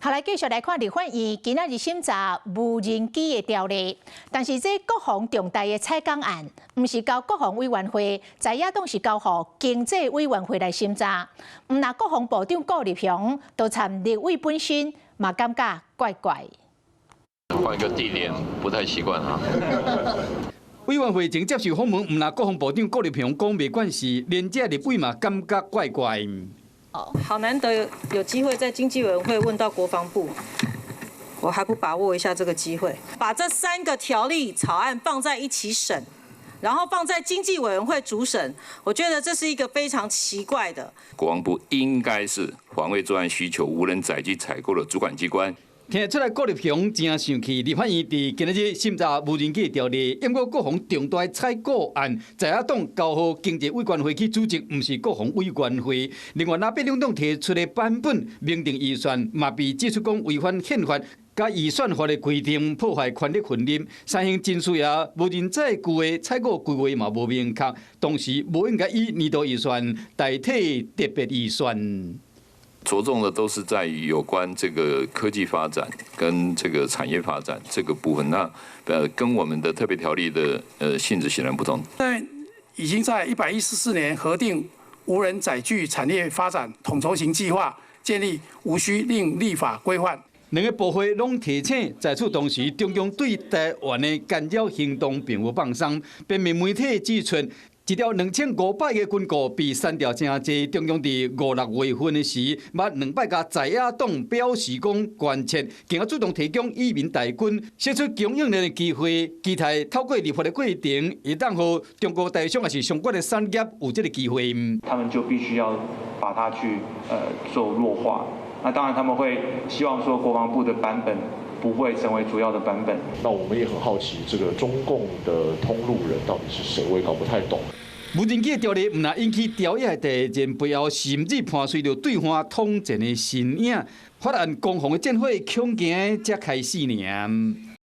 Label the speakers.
Speaker 1: 好，來繼續來看立法院今仔日審查無人機的條例，但是這國防重大的採購案，唔是交國防委員會，在野黨是交予經濟委員會來審查。唔那國防部長顧立雄都參立委本身，嘛感覺怪怪。
Speaker 2: 換一個地點不太習慣哈。
Speaker 3: 委員會正接受訪問，唔那國防部長顧立雄講沒關係，連這立委嘛感覺怪怪。
Speaker 4: 好難得有機會在經濟委員會問到國防部，我還不把握一下這個機會，把這3個條例草案放在一起審，然後放在經濟委員會主審，我覺得這是一個非常奇怪的。
Speaker 2: 國防部應該是防衛專案需求無人載具採購的主管機關。
Speaker 3: 聽出來，顧立雄真生氣。立法院佇今日審查無人機條例，因為國防重大採購案，在野黨交予經濟委員會去主席，唔是國防委員會。另外，那邊兩黨提出的版本，明定預算嘛被指出講違反憲法甲預算法的規定，破壞權力分立。三項真需要無人載具的採購規劃嘛無明確，同時無應該以年度預算代替特別預算。
Speaker 2: 着重的都是在於有關這個科技發展跟這個產業發展這個部分，那跟我們的特別條例的性質顯然不同。
Speaker 5: 但已經在114年核定無人載具產業發展統籌型計劃，建立無需另立法規範。
Speaker 3: 兩個部會攏提醒，在此同時，中共對台灣的干擾行動並無放鬆。邊面媒體指出，一條2500個軍告被刪掉真濟。中共佇5、6月份的時，捌2擺甲在野黨表示講關切，更加主動提供移民台軍，釋出供應鏈的機會，期待透過立法的過程，會當予中國台商也是相關的產業有這個機會。
Speaker 6: 他們就必須要把它去做弱化。那當然他們會希望說國防部的版本不會成為主要的版本。
Speaker 7: 那我們也很好奇，這個中共的通路人到底是誰？我也搞不太懂。
Speaker 3: 無人機的條例唔那引起朝野的地震背後，甚至伴隨着對方統戰的身影。法案攻防的戰火恐驚才開始呢。